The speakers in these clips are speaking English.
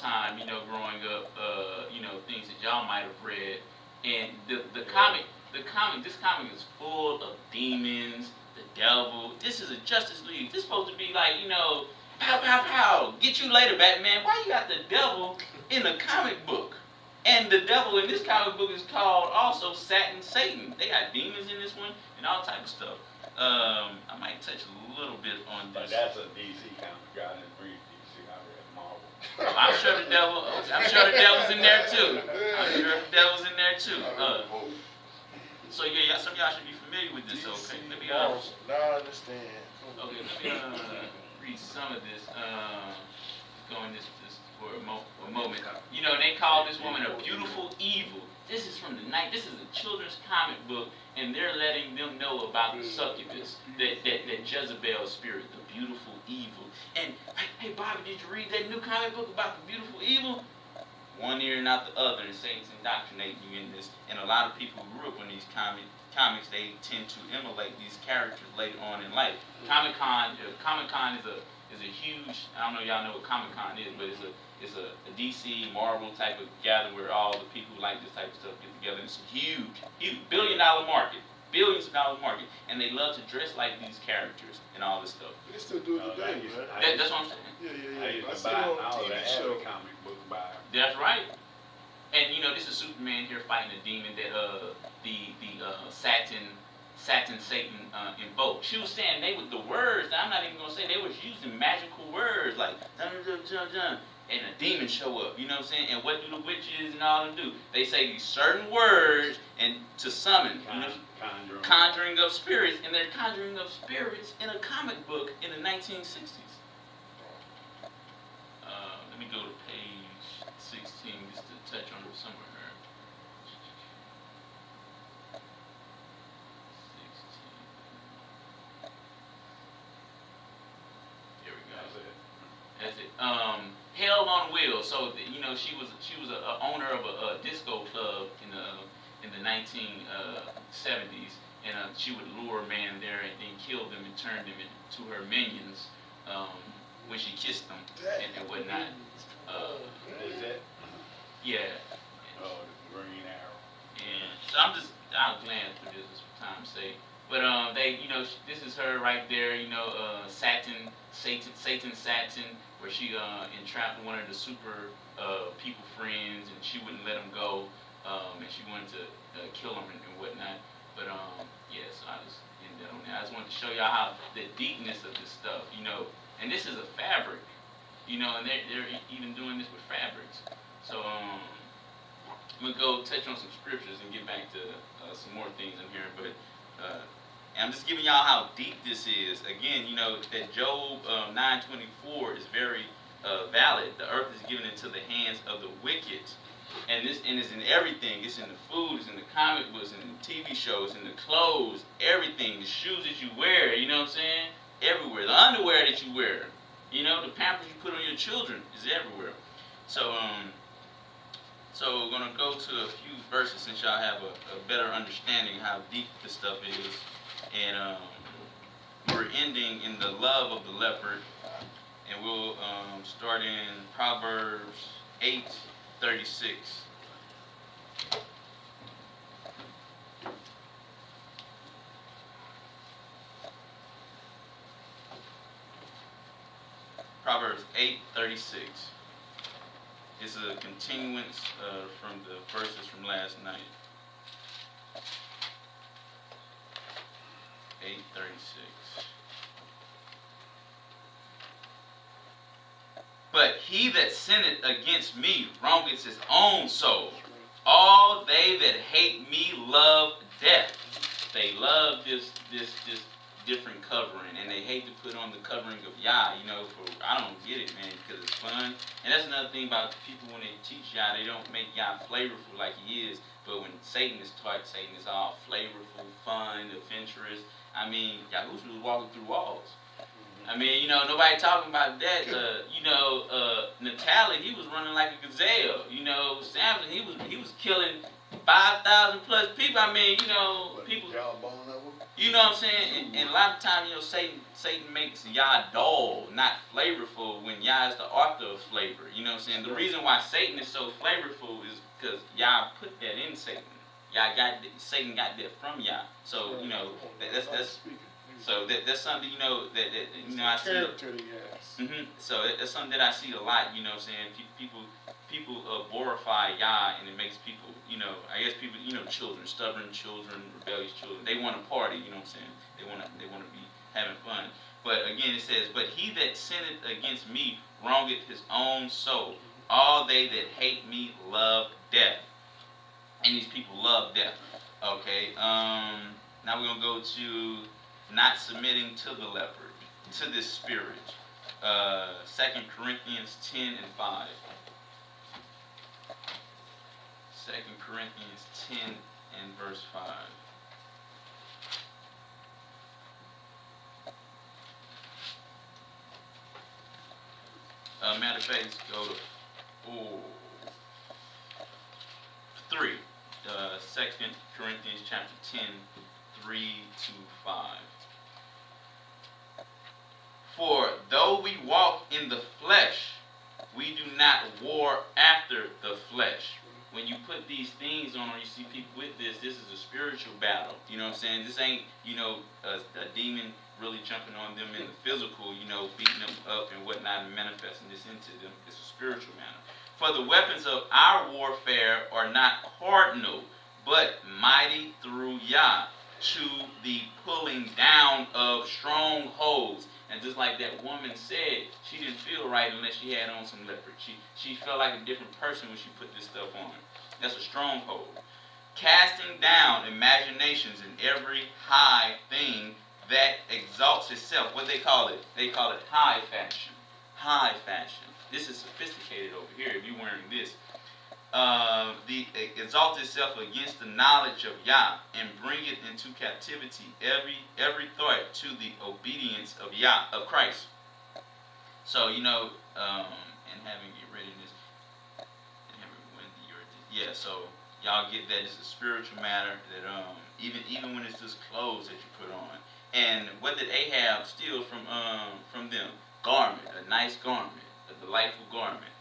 time, growing up, things that y'all might have read, and this comic is full of demons, the devil. This is a Justice League. This is supposed to be like, pow, pow, pow, get you later, Batman. Why you got the devil in a comic book? And the devil in this comic book is called also Satan. They got demons in this one and all type of stuff. I might touch a little bit on this. But that's a DC comic. I didn't read DC. I read Marvel. I'm sure the devil's in there too. So yeah, some of y'all should be familiar with this. Okay, let me now I understand. Okay, let me read some of this. Go in this for a moment. They call this woman a beautiful evil. This is from the night. This is a children's comic book, and they're letting them know about the succubus, that Jezebel spirit, the beautiful evil. And hey, Bobby, did you read that new comic book about the beautiful evil? One ear and not the other, and Satan's indoctrinating you in this. And a lot of people who grew up in these comics, they tend to emulate these characters later on in life. Comic-Con is a huge, I don't know if y'all know what Comic-Con is, but it's a DC, Marvel type of gathering where all the people who like this type of stuff get together. It's a huge billion-dollar market, billions of dollar market, and they love to dress like these characters and all this stuff. They still do it today, man. That's what I'm saying. Yeah. I used to buy all the TV comic book by. That's right. And this is Superman here fighting a demon that Satan invoked. She was saying the words that I'm not even gonna say, they was using magical words like dun dun dun dun, and a demon show up. You know what I'm saying? And what do the witches and all them do? They say these certain words and to summon, conjuring of spirits, and they're conjuring of spirits in a comic book in the 1960s. Let me go to page 16 just to touch on it somewhere. That's it. Hell on Wheels. So she was a owner of a disco club in the 1970s, and she would lure a man there and then kill them and turn them into her minions when she kissed them and whatnot. Is that? Yeah. Oh, the Green Arrow. And so I'll glance through this for time's sake. But this is her right there. Satan, where she entrapped one of the super people friends, and she wouldn't let him go, and she wanted to kill him and whatnot. But so I just ended that on there. I just wanted to show y'all how the deepness of this stuff, and this is a fabric, and they're even doing this with fabrics. So I'm gonna go touch on some scriptures and get back to some more things in here, but. And I'm just giving y'all how deep this is. Again, that Job 9:24 is very valid. The earth is given into the hands of the wicked. And it's in everything. It's in the food, it's in the comic books, in the TV shows, in the clothes, everything. The shoes that you wear, you know what I'm saying? Everywhere. The underwear that you wear. The pampers you put on your children is everywhere. So we're going to go to a few verses since y'all have a better understanding how deep this stuff is. And we're ending in the love of the leopard. And we'll start in Proverbs 8:36. Proverbs 8:36. It's a continuance from the verses from last night. 8:36. But he that sinneth against me wrongeth his own soul. All they that hate me love death. They love this different covering, and they hate to put on the covering of Yah. I don't get it, man, because it's fun. And that's another thing about the people when they teach Yah, they don't make Yah flavorful like he is. But when Satan is taught, Satan is all flavorful, fun, adventurous. Yahushua was walking through walls. Nobody talking about that. Natalie, he was running like a gazelle. Samson, he was killing 5,000 plus people. People. Y'all bone up with? You know what I'm saying? And a lot of times, Satan makes Yah dull, not flavorful, when Yah is the author of flavor. You know what I'm saying? The reason why Satan is so flavorful is because Yah put that in Satan. Satan got that from Yah. So, that's something, I see. Character that he has. So that's something that I see a lot, you know what I'm saying? People glorify Yah, and it makes people, I guess people, children, stubborn children, rebellious children, they want to party, you know what I'm saying? They want to be having fun. But again, it says, but he that sinneth against me wrongeth his own soul. All they that hate me love death. And these people love death. Okay, now we're going to go to not submitting to the leopard, to this spirit. 2 Corinthians 10 and 5. 2 Corinthians 10 and verse 5. Matter of fact, let's go to 3. 2 Corinthians chapter 10, 3 to 5. For though we walk in the flesh, we do not war after the flesh. When you put these things on, or you see people with this is a spiritual battle. You know what I'm saying? This ain't, a demon really jumping on them in the physical, beating them up and whatnot and manifesting this into them. It's a spiritual matter. For the weapons of our warfare are not cardinal, but mighty through Yah, to the pulling down of strongholds. And just like that woman said, she didn't feel right unless she had on some leopard. She felt like a different person when she put this stuff on. That's a stronghold. Casting down imaginations and every high thing that exalts itself. What they call it? They call it high fashion. High fashion. This is sophisticated over here if you're wearing this. Exalt itself against the knowledge of Yah, and bring it into captivity every thought to the obedience of Yah, of Christ. So, and having get readiness, and having so y'all get that it's a spiritual matter that even when it's just clothes that you put on. And what did Ahab steal from them? Garment, a nice garment, a delightful garment.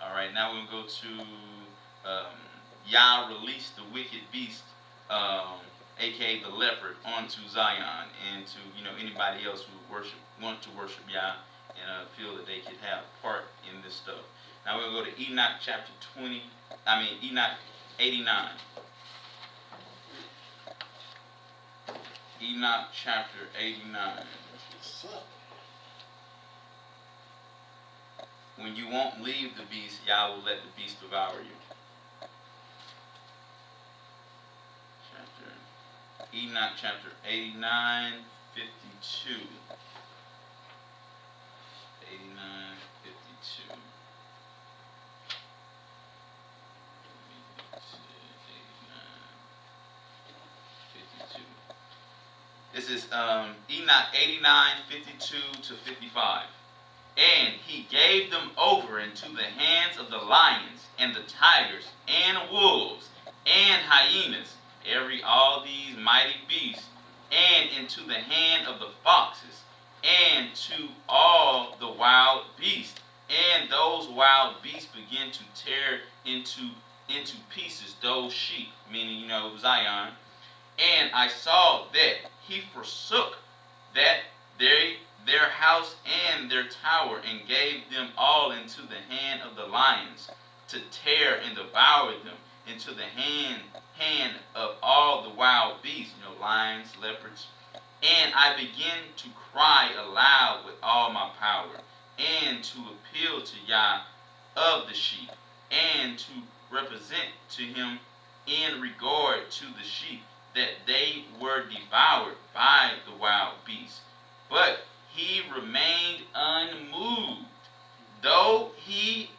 All right, now we're going to go to Yah released the wicked beast, aka the leopard, onto Zion, and to anybody else who want to worship Yah and feel that they could have part in this stuff. Now we're going to go to Enoch chapter 89. Enoch chapter 89. When you won't leave the beast, Yah will let the beast devour you. Enoch chapter 89, 52. 89, 52. This is Enoch 89, 52 to 55. And he gave them over into the hands of the lions and the tigers and wolves and hyenas, all these mighty beasts, and into the hand of the foxes, and to all the wild beasts. And those wild beasts began to tear into pieces those sheep, meaning, Zion. And I saw that he forsook their house and their tower, and gave them all into the hand of the lions, to tear and devour them, into the hand of all the wild beasts, lions, leopards. And I began to cry aloud with all my power, and to appeal to Yah of the sheep, and to represent to him in regard to the sheep, that they were devoured by the wild beasts. But he remained unmoved, though he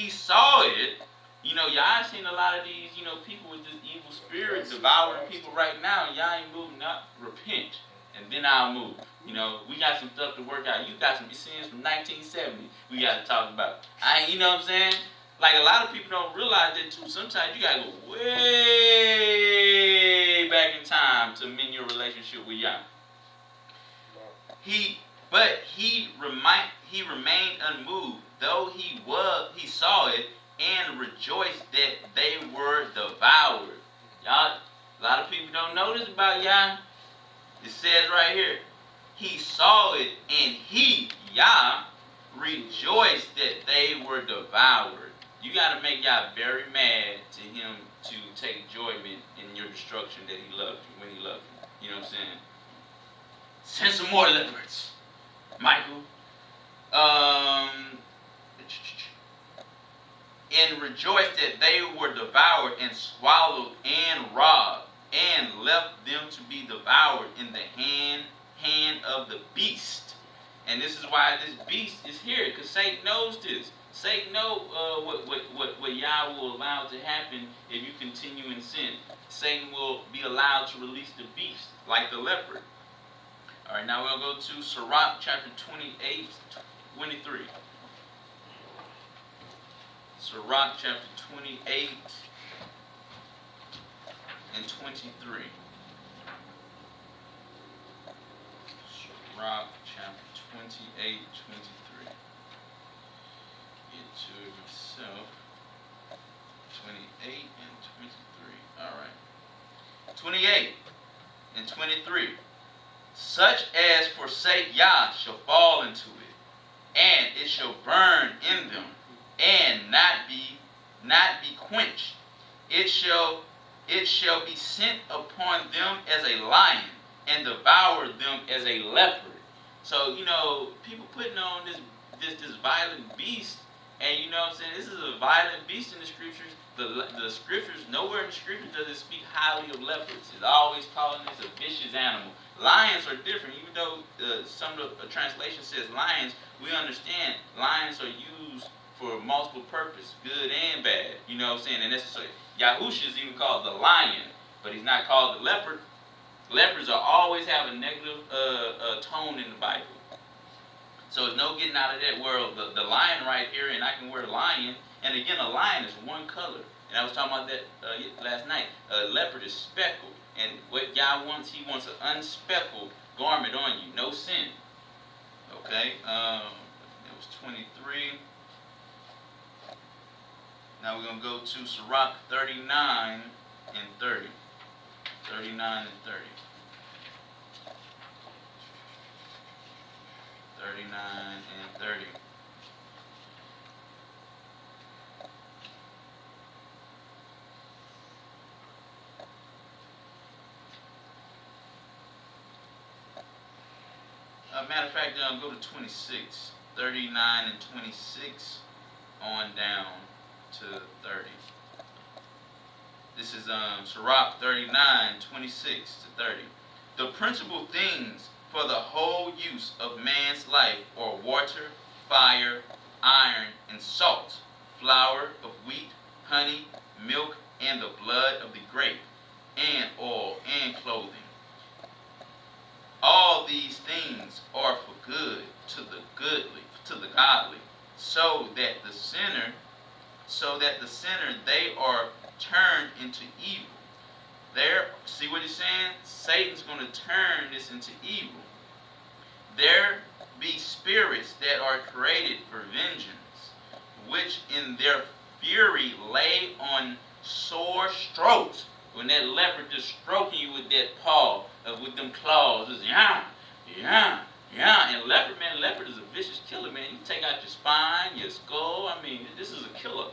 saw it. Y'all seen a lot of these, people with this evil spirit devouring people right now. Y'all ain't moving up. Repent, and then I'll move. We got some stuff to work out. You got some sins from 1970 we got to talk about. You know what I'm saying? Like, a lot of people don't realize that too. Sometimes you got to go way back in time to mend your relationship with Yah. He remained unmoved, though he saw it, and rejoiced that they were devoured. Y'all, a lot of people don't know this about Yah. It says right here, he saw it, and he, Yah, rejoiced that they were devoured. You got to make Yah very mad to him to take enjoyment in your destruction that he loved you when he loved you. You know what I'm saying? Send some more leopards, Michael. And rejoiced that they were devoured and swallowed and robbed, and left them to be devoured in the hand of the beast. And this is why this beast is here, because Satan knows this. Satan knows what Yah will allow to happen if you continue in sin. Satan will be allowed to release the beast, like the leopard. All right, now we'll go to Sirach chapter 28, 23. Sirach chapter 28 and 23. Sirach chapter 28, 23. Get to it myself. 28 and 23. All right. 28 and 23. Such as forsake Yah shall fall into it, and it shall burn in them, and not be quenched. It shall be sent upon them as a lion, and devour them as a leopard. So, you know, people putting on this violent beast, and you know what I'm saying, this is a violent beast in the scriptures. The scriptures, nowhere in the scriptures does it speak highly of leopards. It's always calling this a vicious animal. Lions are different, even though some of the translation says lions. We understand lions are used for multiple purposes, good and bad. You know what I'm saying? And that's Yahusha is even called the lion, but he's not called the leopard. Leopards always have a negative tone in the Bible. So there's no getting out of that world. The lion right here, and I can wear lion. And again, a lion is one color. And I was talking about that last night. A leopard is speckled. And what Yah wants, he wants an unspeckled garment on you. No sin. Okay? It was 23. Now we're going to go to Sirach 39 and 30. 39 and 30. 39 and 30. Matter of fact, go to 26. 39 and 26 on down to 30. This is Sirach 39, 26 to 30. The principal things for the whole use of man's life are water, fire, iron, and salt, flour of wheat, honey, milk, and the blood of the grape, and oil, and clothing. All these things are for good to the godly, so that the sinner they are turned into evil. There, see what he's saying? Satan's going to turn this into evil. There be spirits that are created for vengeance, which in their fury lay on sore strokes. When that leopard just stroking you with that paw, with them claws, just yeah. And leopard is a vicious killer, man. You take out your spine, your skull. I mean, this is a killer.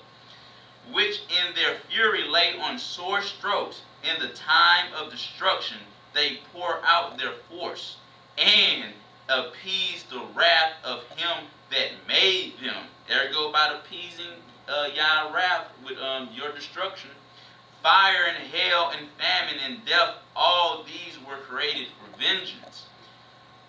Which in their fury lay on sore strokes. In the time of destruction, they pour out their force and appease the wrath of him that made them. There you go about appeasing Yah's wrath with your destruction. Fire and hail and famine and death, all these were created for vengeance.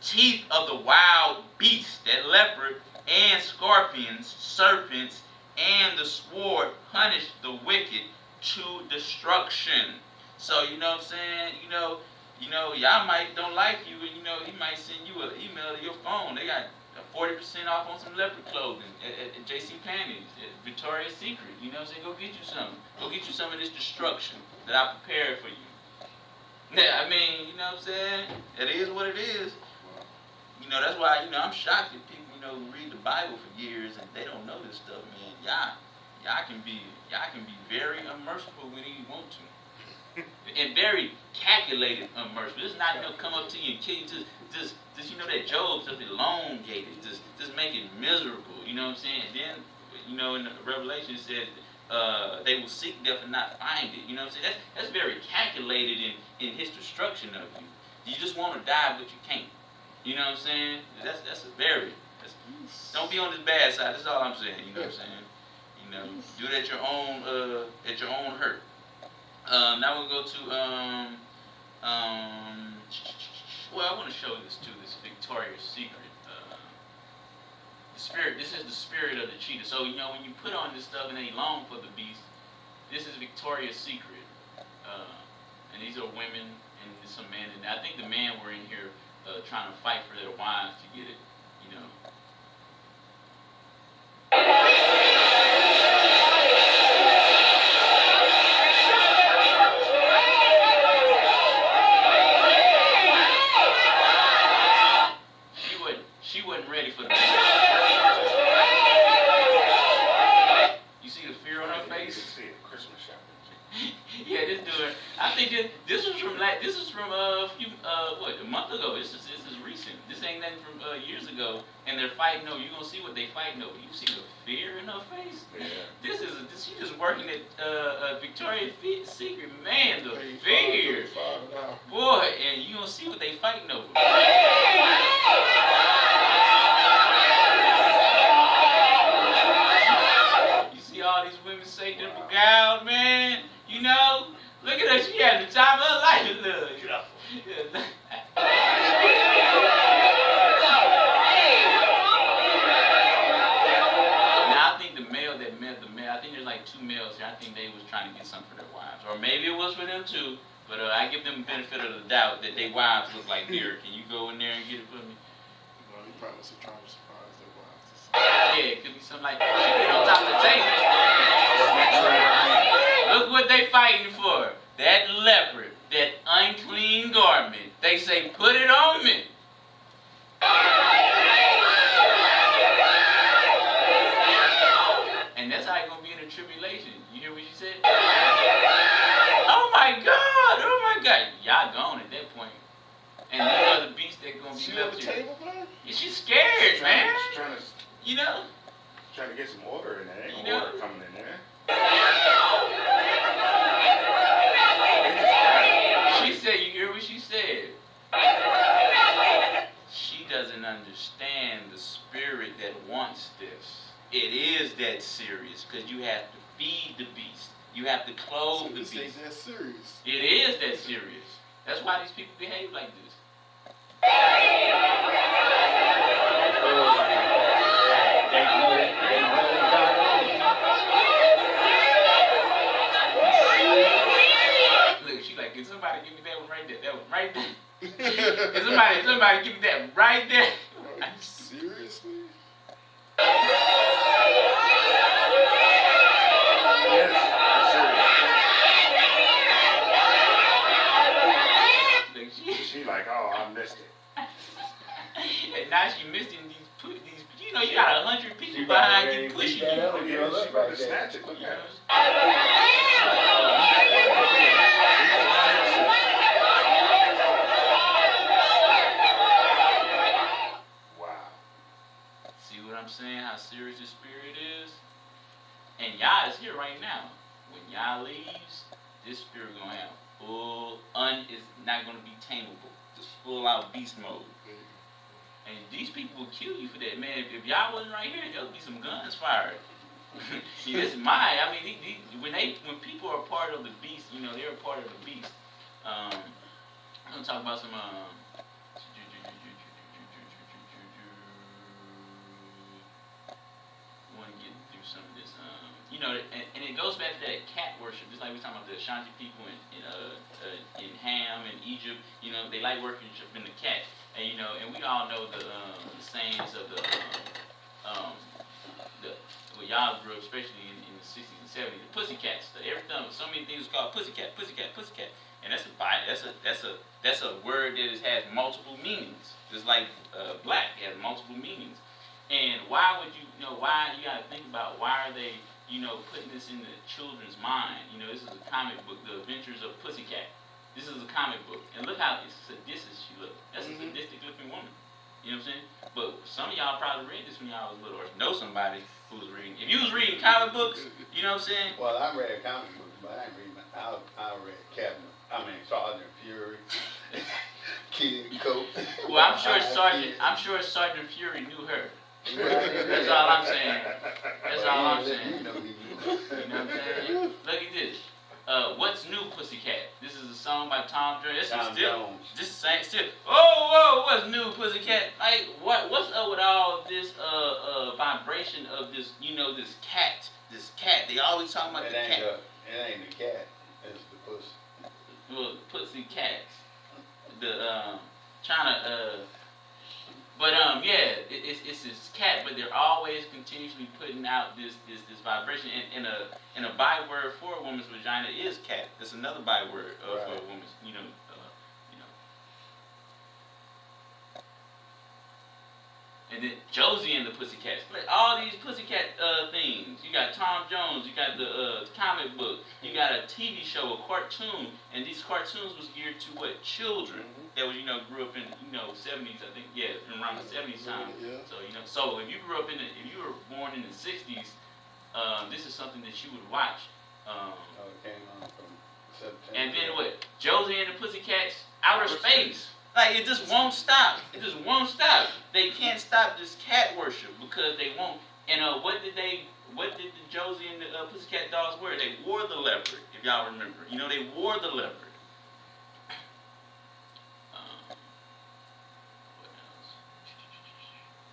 Teeth of the wild beast, that leopard, and scorpions, serpents, and the sword punish the wicked to destruction. So, you know what I'm saying? You know, y'all might don't like you, and you know, he might send you an email to your phone. They got 40% off on some leopard clothing at JC Penney's, at Victoria's Secret. You know what I'm saying? Go get you some. Go get you some of this destruction that I prepared for you. Yeah, I mean, you know what I'm saying? It is what it is. You know, that's why, you know, I'm shocked that people, you know, read the Bible for years and they don't know this stuff, man. Y'all can be very unmerciful when you want to. And very calculated unmerciful. This is not, you know, come up to you and kill you. Just you know, that Job's just elongated. Just make it miserable. You know what I'm saying? And then, you know, in the Revelation it says, they will seek death and not find it. You know what I'm saying? That's very calculated in his destruction of you. You just want to die, but you can't. You know what I'm saying? Don't be on this bad side. That's all I'm saying. You know what I'm saying? You know, do it at your own hurt. Now we'll go to well, I want to show this too. This Victoria's Secret. The spirit. This is the spirit of the cheetah. So you know, when you put on this stuff and they long for the beast, this is Victoria's Secret. And these are women and some men. And I think the men were in here trying to fight for their wives to get it. You know. She wasn't ready for the beast. You see the fear on her face? You see it, Christmas shopping. Yeah, this dude. I think this was from a month ago. This is recent. This ain't nothing from years ago. And they're fighting over. You gonna see what they fighting over. You see the fear in her face? Yeah. She just working at Victoria's Secret. Man, the fear. Boy, and you gonna see what they fighting over. You see all these women say they're beguiled, man. You know, look at her. She had the time of her life. Look. Now I think the male, I think there's like two males here. I think they was trying to get something for their wives, or maybe it was for them too. But I give them the benefit of the doubt that their wives look like deer. Can you go in there and get it for me? Well, he probably was trying to surprise their wives. Yeah, it could be something like that. She get on top of the table. Look what they fighting for. That leopard, that unclean garment. They say, put it on me. And that's how you're going to be in the tribulation. You hear what she said? Oh my God, oh my God. Y'all gone at that point. And these are the beasts that going to be left here. Yeah, she's scared, man. She's trying to, you know? trying to get some order in there. Ain't You no know? order coming in there. She said, you hear what she said? She doesn't understand the spirit that wants this. It is that serious because you have to feed the beast. You have to clothe the beast. Ain't that serious. It is that serious. That's why these people behave like this. Look, she like, can somebody give me that one right there? That one right there. Can somebody give me that right there? Seriously? She like, oh, I missed it. And now she missing these. You know, you got 100 people behind you pushing you. She about to snatch it. Look at her. Wow. See what I'm saying? How serious the spirit is? And Yah is here right now. When Yah leaves, this spirit gonna have it's not gonna be tameable. Just full out beast mode. And these people will kill you for that, man. If y'all wasn't right here, there'll be some guns fired. See, this is I mean, when people are part of the beast, you know, they're a part of the beast. I'm gonna talk about some. I want to get through some of this. You know, and it goes back to that cat worship, just like we were talking about the Ashanti people in Ham and Egypt. You know, they like worshiping the cat. And you know, and we all know the sayings of what y'all grew up, especially in the 60s and 70s, the pussycat stuff. Everything, so many things was called pussycat, pussycat, pussycat. and that's a word that has multiple meanings. Just like black has multiple meanings. And why would why you gotta think about why are they, putting this in the children's mind? This is a comic book, The Adventures of Pussycat. This is a comic book. And look how sadistic she looks. That's a sadistic looking woman. You know what I'm saying? But some of y'all probably read this when y'all was little, or know somebody who was reading. If you was reading comic books, you know what I'm saying? Well, I read comic books, but I ain't read I read Sergeant Fury, Kid Cope. Well, I'm sure Sergeant Fury knew her. That's all I'm saying. That's all I'm saying. You know what I'm saying? Look at this. What's New, Pussycat? This is a song by Tom Jones. This is still. Oh, what's new, Pussycat? Like, what's up with all this vibration of this? This cat. This cat. They always talking about the cat. It ain't the cat. It's the pussy. Well, pussy cats. It's this cat, but they're always continuously putting out this vibration. And a byword for a woman's vagina is cat. That's another byword for a woman's, And then Josie and the Pussycats. Like all these Pussycat things. You got Tom Jones. You got the comic book. You got a TV show, a cartoon, and these cartoons was geared to what? Children that was grew up in 70s. I think around the 70s time. Yeah. So if you grew up if you were born in the 60s, this is something that you would watch. It came on from September. And then what? Josie and the Pussycats, outer space. Like, it just won't stop. It just won't stop. They can't stop this cat worship because they won't. And what did the Josie and the Pussycat Dolls wear? They wore the leopard, if y'all remember. They wore the leopard. What else?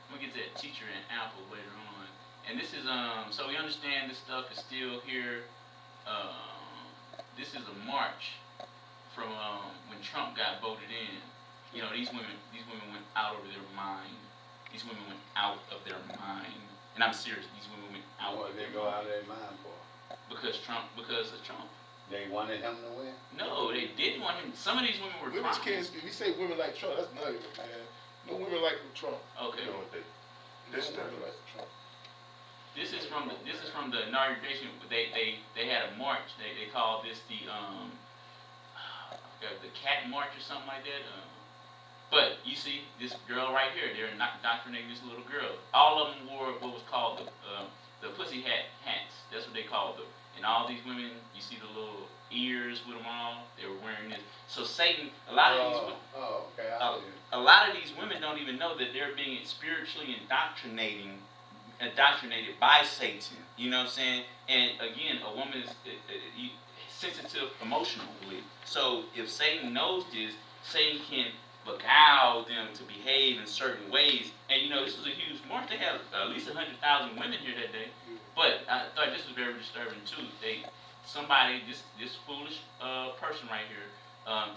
I'm going to get to that teacher and apple later on. And this is, so we understand this stuff is still here. This is a march from when Trump got voted in. These women went out of their mind. These women went out of their mind. And I'm serious, these women went out of their mind. What did they go out of their mind for? Because of Trump. They wanted him to win? No, they didn't want him. Some of these women were crying. We say women like Trump, that's not even, man. No women like Trump. Okay. This women like Trump. This is from the inauguration. They had a march. They called this the cat march or something like that. But you see this girl right here. They're indoctrinating this little girl. All of them wore what was called the pussy hats. That's what they called them. And all these women, you see the little ears with them all. They were wearing this. So Satan, a lot of these women don't even know that they're being spiritually indoctrinated by Satan. You know what I'm saying? And again, a woman is sensitive emotionally. So if Satan knows this, Satan can beguile them to behave in certain ways. And this was a huge march. They had at least 100,000 women here that day. But I thought this was very disturbing too. This foolish person right here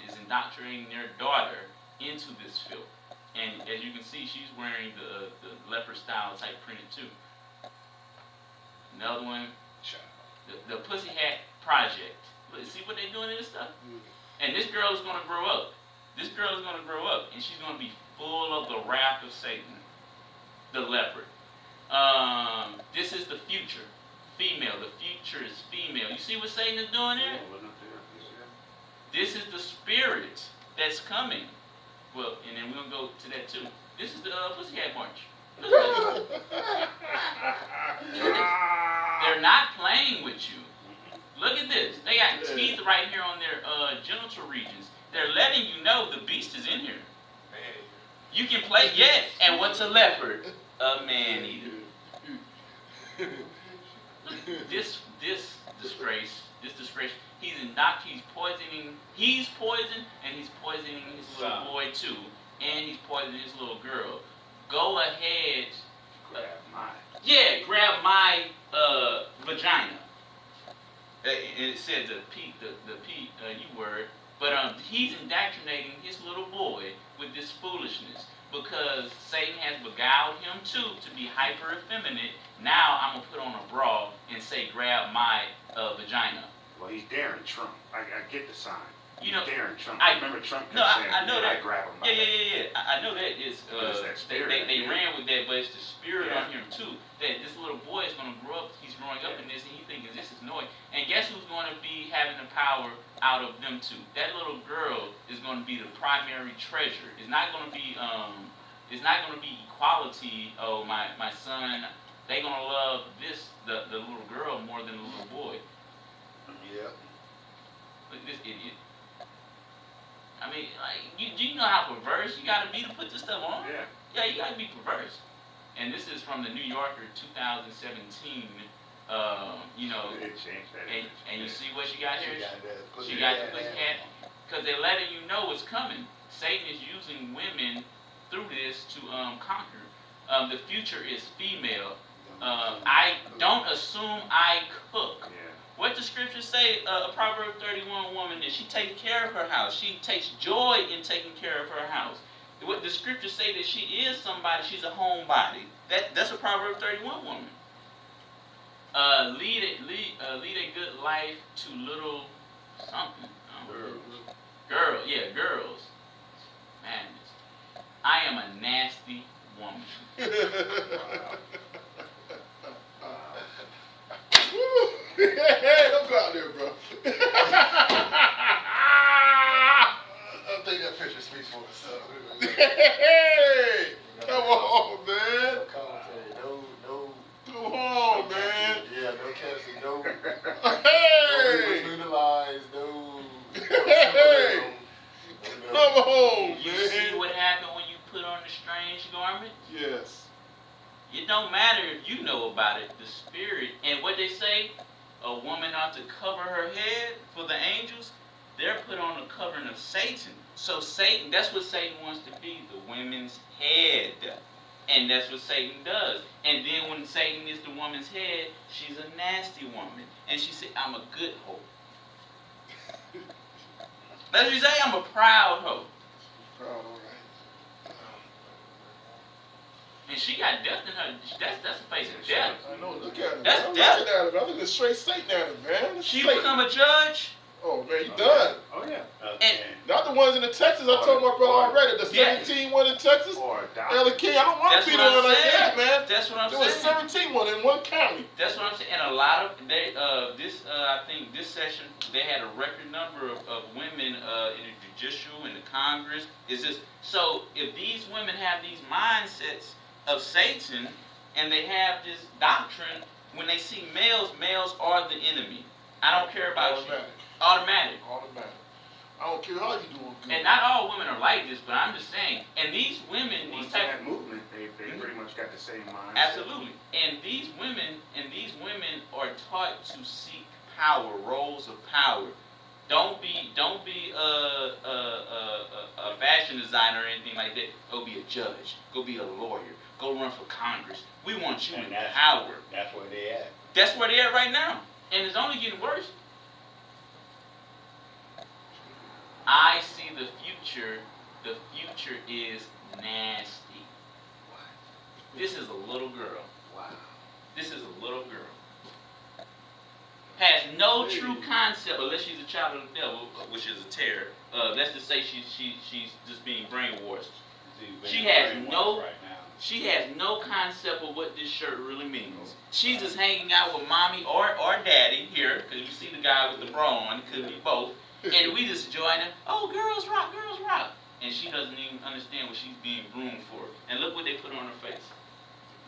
is indoctrinating their daughter into this filth. And as you can see, she's wearing the leopard style type printed too. Another one, the Pussy Hat Project. See what they're doing in this stuff? And this girl is going to grow up. This girl is going to grow up, and she's going to be full of the wrath of Satan, the leopard. This is the future. Female. The future is female. You see what Satan is doing here? This is the spirit that's coming. Well, and then we're going to go to that too. This is the Pussycat March. They're not playing with you. Look at this. They got teeth right here on their genital regions. They're letting you know the beast is in here. You can play, and what's a leopard? A man-eater. This disgrace, he's poisoned, and he's poisoning his little boy too, and he's poisoning his little girl. Go ahead. Grab my vagina. It said the P U word. But he's indoctrinating his little boy with this foolishness because Satan has beguiled him too to be hyper effeminate. Now I'm gonna put on a bra and say, "Grab my vagina." Well, he's daring Trump. I get the sign. you know, Darren Trump. I remember Trump kept no, saying, I know that. I grab him. Yeah. I know that is. It's that spirit, they ran with that, but it's the spirit Yeah. on him too. That this little boy is going to grow up. He's growing up in this, and he thinking this is noise. And guess who's going to be having the power out of them two? That little girl is going to be the primary treasure. It's not going to be equality. Oh, my son. They gonna love the little girl more than the little boy. Yeah. Look at this idiot. I mean, like, you know how perverse you gotta be to put this stuff on? Yeah. Yeah, you gotta be perverse. And this is from the New Yorker 2017. You know, It changed that. and you see what she got here? She She got the pussycat. Because they're letting you know what's coming. Satan is using women through this to conquer. The future is female. I don't assume I cook. Yeah. What the scriptures say, a Proverbs 31 woman is she takes care of her house. She takes joy in taking care of her house. What the scriptures say that she is somebody, she's a homebody. That's a Proverbs 31 woman. Lead a good life to little something. Girls. Madness. I am a nasty woman. Hey, don't go out there, bro. I think that picture speaks for itself. Hey, come on, man. No commentary, no. Come on, man. Yeah, no caption, no. Hey, No utilize, no. hey, come on, You see man. what happened when you put on the strange garment? Yes. It don't matter if you know about it. The spirit, and what they say, a woman ought to cover her head for the angels. They're put on the covering of Satan. So Satan, that's what Satan wants to be, the women's head. And that's what Satan does. And then when Satan is the woman's head, she's a nasty woman. And she said, I'm a good hoe. That's what you say, I'm a proud hoe. Proud, all right. And she got death in her. That's a face of death. I know, look at him. That's I'm death. looking at him. I think it's straight Satan at him, man. It's She Satan. become a judge. Oh, man, he done. Oh, yeah. Not the ones in the Texas. I told my brother already. The 17 one in Texas. Or a Ellie doctor. King. I don't want That's to be what there I'm like saying. that, man. That's what I'm There was saying. 17 one in one county. That's what I'm saying. And a lot of I think this session they had a record number of women in the judicial and the Congress. Is this so? If these women have these mindsets of Satan and they have this doctrine, when they see males are the enemy. I don't care about you. Automatic. I don't care how you doing good. And not all women are like this, but I'm just saying. And these women, Once these in type that movement, they pretty much got the same mindset. absolutely. And these women are taught to seek power, roles of power. Don't be a fashion designer or anything like that. Go be a judge. Go be a lawyer. Go run for Congress. We want you in power. That's where they at. That's where they at right now. And it's only getting worse. I see the future. The future is nasty. This is a little girl. Wow. This is a little girl. Has no true concept, unless she's a child of the devil, which is a terror. Let's just say she's just being brainwashed. She has no concept of what this shirt really means. She's just hanging out with mommy or daddy here, because you see the guy with the bra on. It could be both. And we just join them. Oh, girls rock, girls rock. And she doesn't even understand what she's being groomed for. And look what they put on her face.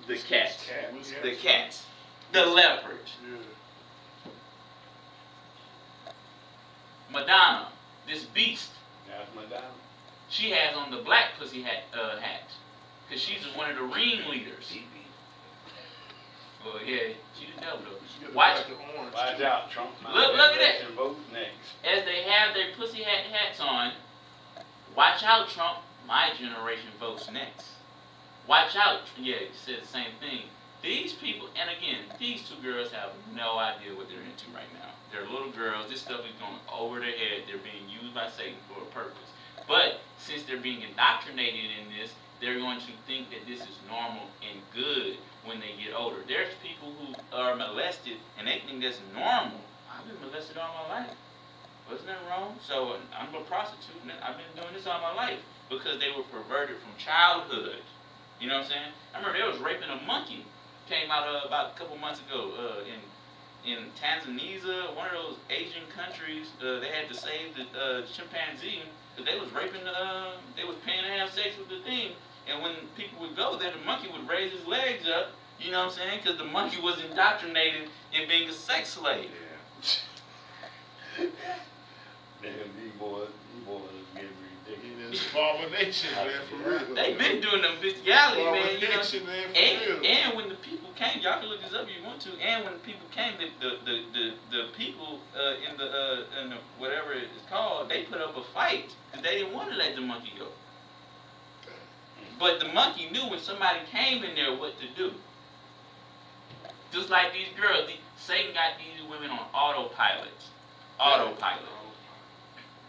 The cats. The cats. The leopard. Yeah. Madonna, this beast. That's Madonna. She has on the black pussy hat. Because she's one of the ringleaders. Well, yeah, she's the devil though. Watch out, Trump. Look at that. Vote next. As they have their pussy hats on, watch out, Trump. My generation votes next. Watch out. Yeah, he said the same thing. These people, and again, these two girls have no idea what they're into right now. They're little girls. This stuff is going over their head. They're being used by Satan for a purpose. But since they're being indoctrinated in this, they're going to think that this is normal and good when they get older. There's people who are molested and they think that's normal. I've been molested all my life. Wasn't that wrong? So I'm a prostitute, and I've been doing this all my life because they were perverted from childhood. You know what I'm saying? I remember they was raping a monkey. Came out about a couple months ago in Tanzania, one of those Asian countries. They had to save the chimpanzee because they was raping they was paying to have sex with the thing. And when people would go there, the monkey would raise his legs up. You know what I'm saying? Because the monkey was indoctrinated in being a sex slave. Yeah. Damn, these boys is getting ridiculous. It's abomination, man, for real. They been doing them bestiality, man. You know? Abomination, man, for real. And when the people came, y'all can look this up if you want to. And when the people came, the people in the whatever it's called, they put up a fight because they didn't want to let the monkey go. But the monkey knew when somebody came in there what to do. Just like these girls, Satan got these women on autopilot. Autopilot.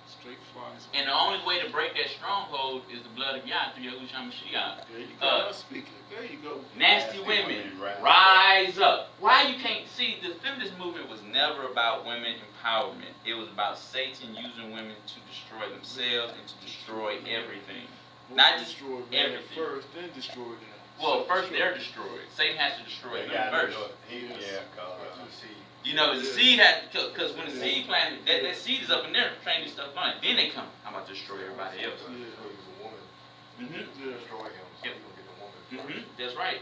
Straight flies. And the only way to break that stronghold is the blood of Yah through Yahushua Mashiach. There you go. Speaking. There you go. Nasty women, rise up. Why you can't see, the feminist movement was never about women empowerment. It was about Satan using women to destroy themselves and to destroy everything. Not just destroy everything. first, then destroy them. Well, first they're destroyed. Satan has to destroy them first. You know, the seed had, because when the seed planted, that seed is up in there training stuff on it. Then they come, I'm about to destroy everybody else. That's right.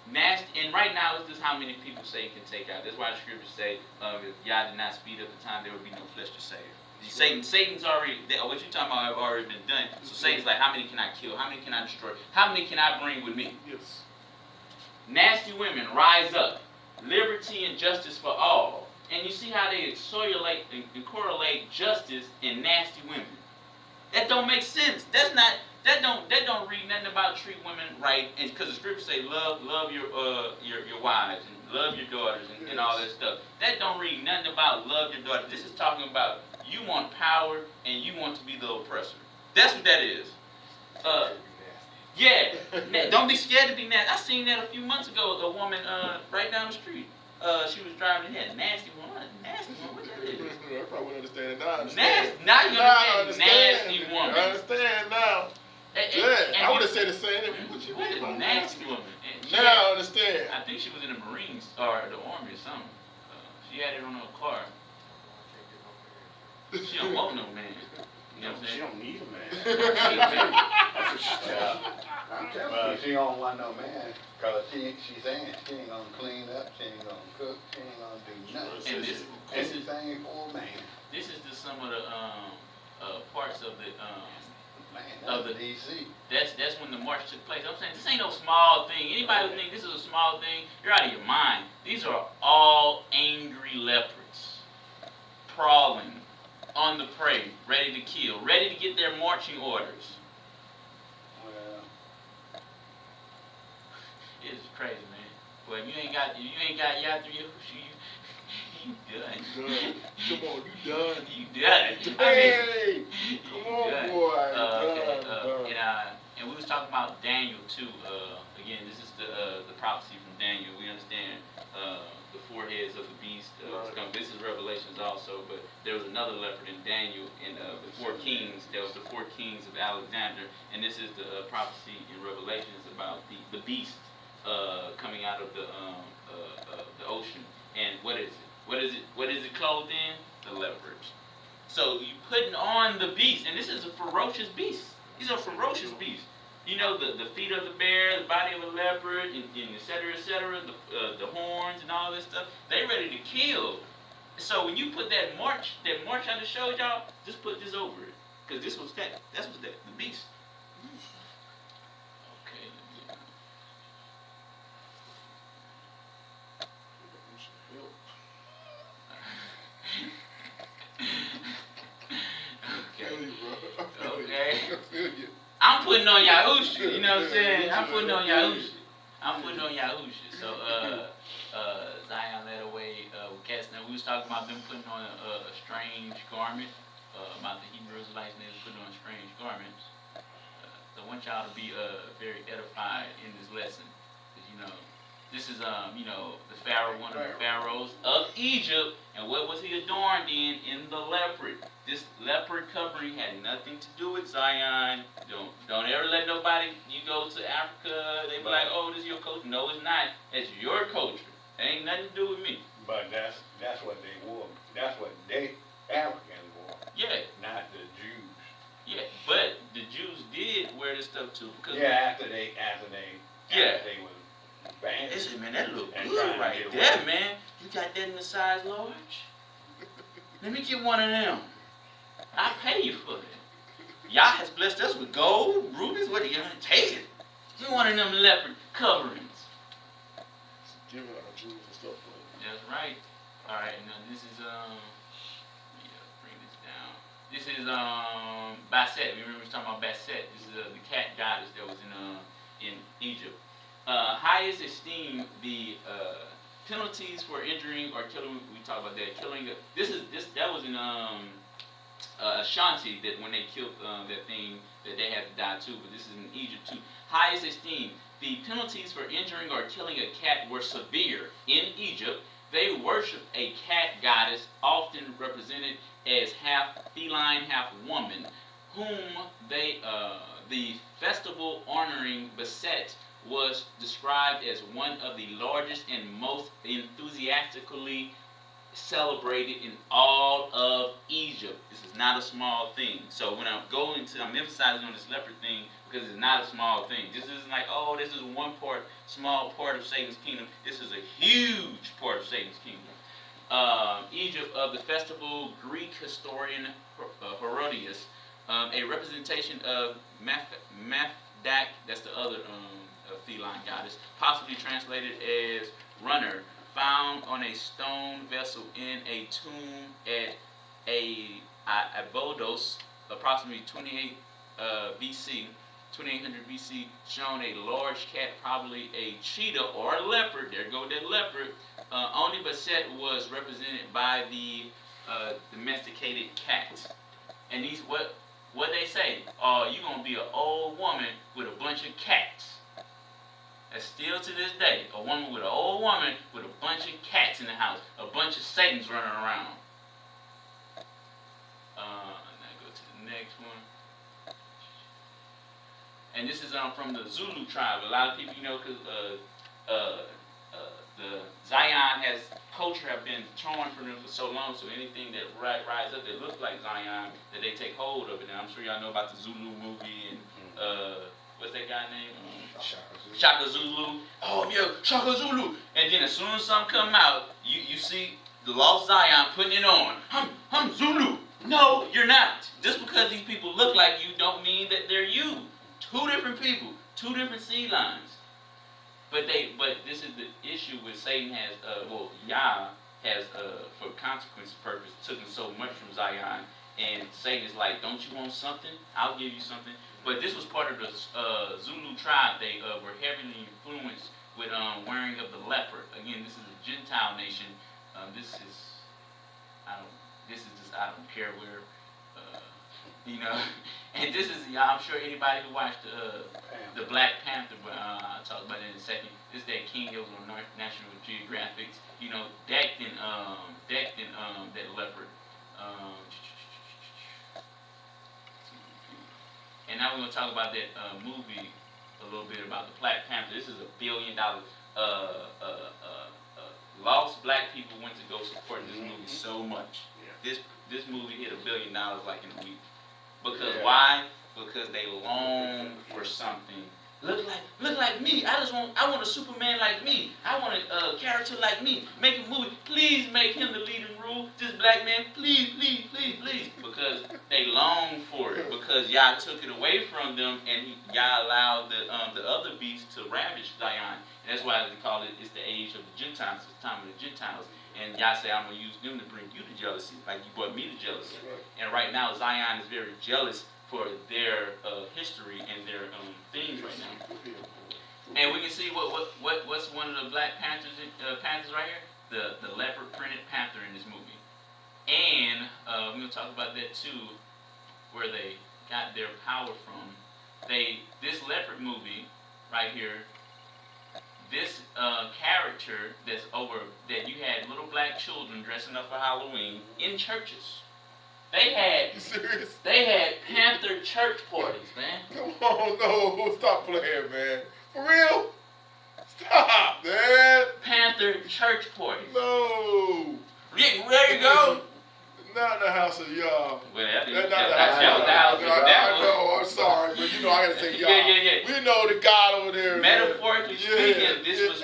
Nasty, and right now, it's just how many people Satan can take out. That's why the scriptures say, if Yah did not speed up the time, there would be no flesh to save. Satan's already, what you're talking about have already been done. So Satan's like, how many can I kill? How many can I destroy? How many can I bring with me? Yes. Nasty women, rise up. Liberty and justice for all. And you see how they correlate justice and nasty women. That don't make sense. That don't read nothing about treat women right. And because the scriptures say love your wives and love your daughters and all that stuff. That don't read nothing about love your daughters. This is talking about you want power and you want to be the oppressor. That's what that is. Yeah. Don't be scared to be nasty. I seen that a few months ago. A woman right down the street. She was driving ahead. Nasty woman. Nasty woman. What that is? I probably wouldn't understand it now. I understand. Now you understand. Nasty woman. I understand now. I would have said the same. What is nasty woman? Now I understand. I think she was in the Marines or the Army or something. She had it on her car. She don't want no man. You know what I'm saying? She don't need a man. That's what she's telling. I'm telling you, she don't want no man. Because she's saying she ain't going to clean up, she ain't going to cook, she ain't going to do nothing. And this is anything for a man. This is just some of the parts of the DC. That's when the march took place. I'm saying this ain't no small thing. Anybody who think this is a small thing, you're out of your mind. These are all angry leopards, prowling on the prey, ready to kill, ready to get their marching orders. Well, It's crazy, man. Well, you ain't got Yah through your you done. Come on, you done. You done. Hey, come on, done. boy. And we was talking about Daniel too. Again, this is the prophecy from Daniel. We understand the four heads of the beast. This is Revelations also, but there was another leopard in Daniel in the four kings. There was the four kings of Alexander, and this is the prophecy in Revelations about the beast coming out of the ocean. And what is it? What is it clothed in? The leopard. So you putting on the beast, and this is a ferocious beast. These are ferocious beasts. You know, the feet of the bear, the body of a leopard, and et cetera, the horns and all this stuff. They ready to kill. So when you put that march I just showed y'all, just put this over it, because this was that. That's what's that. The beast. Okay. Okay. I'm putting on Yahusha, you know what I'm saying? I'm putting on Yahusha. So, Zion led away with cats. Now, we was talking about them putting on a strange garment, about the Hebrew Israelites and they was putting on strange garments. So I want y'all to be very edified in this lesson. Because, you know, This is you know, the Pharaoh, one of the pharaohs of Egypt, and what was he adorned in the leopard? This leopard covering had nothing to do with Zion. Don't ever let nobody, you go to Africa, they be like, oh, this is your culture. No, it's not. It's your culture. It ain't nothing to do with me. But that's what they wore. That's what they Africans wore. Yeah. Not the Jews. Yeah, but the Jews did wear this stuff too, because after they was banned. Listen, man, that look good right there, man. You got that in the size large? Let me get one of them. I'll pay you for it. Yah has blessed us with gold, rubies. What are you gonna take it? Get one of them leopard coverings. Giving out jewels and stuff. That's right. All right, now this is bring this down. This is Basset. Remember we were talking about Basset. This is the cat goddess that was in Egypt. Highest esteem, the penalties for injuring or killing. We talked about that killing. That was in Ashanti, that when they killed that thing that they had to die too. But this is in Egypt too. Highest esteem. The penalties for injuring or killing a cat were severe in Egypt. They worshipped a cat goddess, often represented as half feline, half woman, whom the festival honoring Basset was described as one of the largest and most enthusiastically celebrated in all of Egypt. This is not a small thing. So when I'm emphasizing on this leopard thing because it's not a small thing. This isn't like, oh, this is one small part of Satan's kingdom. This is a huge part of Satan's kingdom. Egypt of the festival, Greek historian Herodias, a representation of Mafdak, that's the other feline goddess, possibly translated as runner, found on a stone vessel in a tomb at Abydos, approximately 2800 BC, shown a large cat, probably a cheetah or a leopard. There go that leopard. Only Basset was represented by the domesticated cat. And these what they say? You gonna be an old woman with a bunch of cats. And still to this day, a woman with an old woman with a bunch of cats in the house, a bunch of Satans running around. Now go to the next one. And this is from the Zulu tribe. A lot of people, because the Zion culture have been torn from them for so long, so anything that rise up that looks like Zion, that they take hold of it. And I'm sure y'all know about the Zulu movie and what's that guy name? Shaka Zulu. Oh, yeah, Shaka Zulu. And then as soon as something come out, you see the lost Zion putting it on. I'm Zulu. No, you're not. Just because these people look like you don't mean that they're you. Two different people, two different seed lines. But this is the issue with Satan has, Yah has, for consequence purpose, taken so much from Zion. And Satan is like, don't you want something? I'll give you something. But this was part of the Zulu tribe. They were heavily influenced with wearing of the leopard. Again, this is a Gentile nation. I don't care where, And this is, I'm sure anybody who watched the Black Panther, but I'll talk about it in a second. This is that King Hills on National Geographic, decked in that leopard. And now we're going to talk about that movie a little bit about the Black Panther. This is $1 billion. Lost black people went to go support this movie so much. Yeah. This movie hit $1 billion like in a week. Because why? Because they long for something. Look like me. I want a Superman like me. I want a character like me. Make a movie. Please make him the leading role. This black man, please. Because they long for it. Because Yah took it away from them, and Yah allowed the other beasts to ravage Zion. And that's why they call it, it's the age of the Gentiles. It's the time of the Gentiles. And Yah said, I'm going to use them to bring you to jealousy, like you brought me to jealousy. And right now, Zion is very jealous for their history and their things right now. And we can see what's one of the Black Panthers right here? The leopard printed panther in this movie. And we're going to talk about that too, where they got their power from. This leopard movie right here, this character that you had little black children dressing up for Halloween in churches. They had You serious? They had Panther church parties, man. Come on, no, stop playing, man. For real? Stop, man. Panther church parties. No. Yeah, there you go. Not in the house of y'all. Well, That's not the house of y'all. I know, I'm sorry, but you know I gotta say y'all. Yeah. We know the God over there. Metaphorically speaking, this was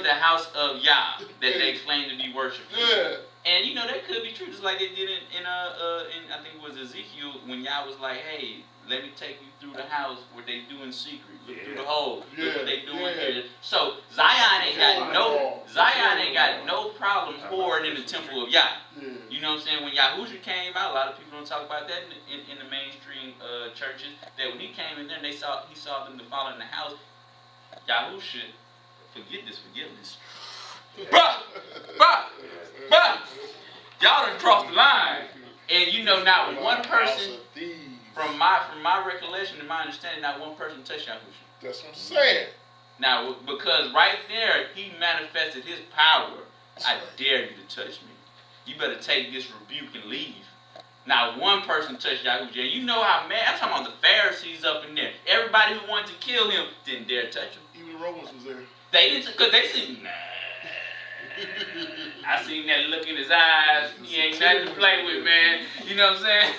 the house of Yah that they claimed to be worshiping. Yeah. And you know that could be true, just like they did in I think it was Ezekiel when Yah was like, hey, let me take you through the house where they do in secret. Look through the hole. Look what they doing here. So Zion ain't got no problem whoring in the temple of Yah. You know what I'm saying? When Yahusha came out, a lot of people don't talk about that in the mainstream churches. That when he came in there, and he saw them defiling the house. Yahusha, forgiveness. Bruh! Y'all done crossed the line. And you know, not one person, from my recollection and my understanding, not one person touched Yahusha. That's what I'm saying. Now, because right there, he manifested his power. I dare you to touch me. You better take this rebuke and leave. Not one person touched Yahusha. And you know how mad, I'm talking about the Pharisees up in there. Everybody who wanted to kill him didn't dare touch him. Even the Romans was there. They didn't, because they said, nah. I seen that look in his eyes. He ain't nothing to play with, man. You know what I'm saying?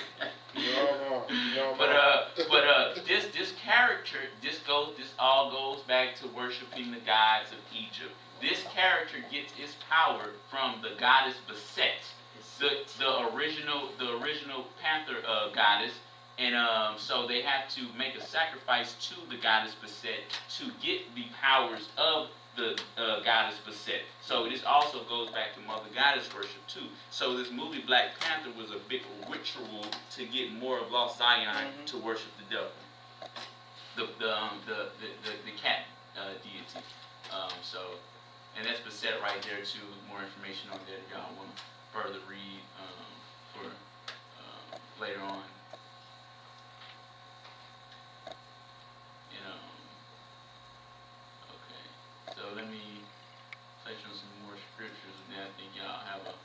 But this character, this all goes back to worshiping the gods of Egypt. This character gets its power from the goddess Beset, the original panther goddess, and so they have to make a sacrifice to the goddess Beset to get the powers of the goddess Beset. So this also goes back to mother goddess worship too. So this movie Black Panther was a big ritual to get more of Lost Zion to worship the devil, the cat deity. And that's Beset right there too. More information on that if y'all want to further read for later on. So let me touch on some more scriptures, and then I think y'all have a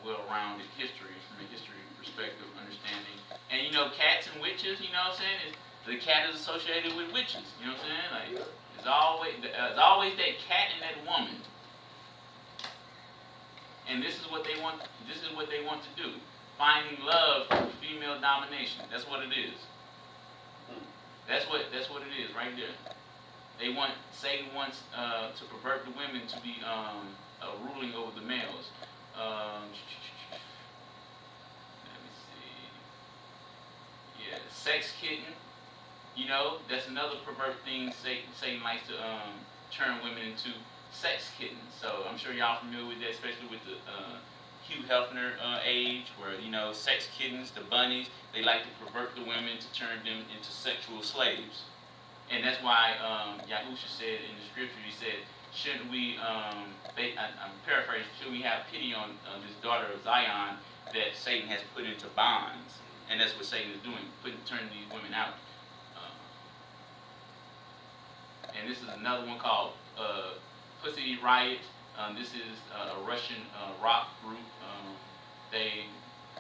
well-rounded history from a history perspective, understanding. And you know, cats and witches, you know what I'm saying? The cat is associated with witches, you know what I'm saying? Like, there's always that cat and that woman. And this is what they want to do. Finding love through female domination. That's what it is. That's what it is right there. Satan wants to pervert the women to be ruling over the males. Let me see. Yeah, sex kitten. You know, that's another pervert thing Satan likes to turn women into sex kittens. So I'm sure y'all familiar with that, especially with the Hugh Hefner age, where, you know, sex kittens, the bunnies, they like to pervert the women to turn them into sexual slaves. And that's why Yahusha said in the scripture, he said, shouldn't we, I'm paraphrasing, should we have pity on this daughter of Zion that Satan has put into bonds? And that's what Satan is doing, turning these women out. And this is another one called Pussy Riot. This is a Russian rock group. They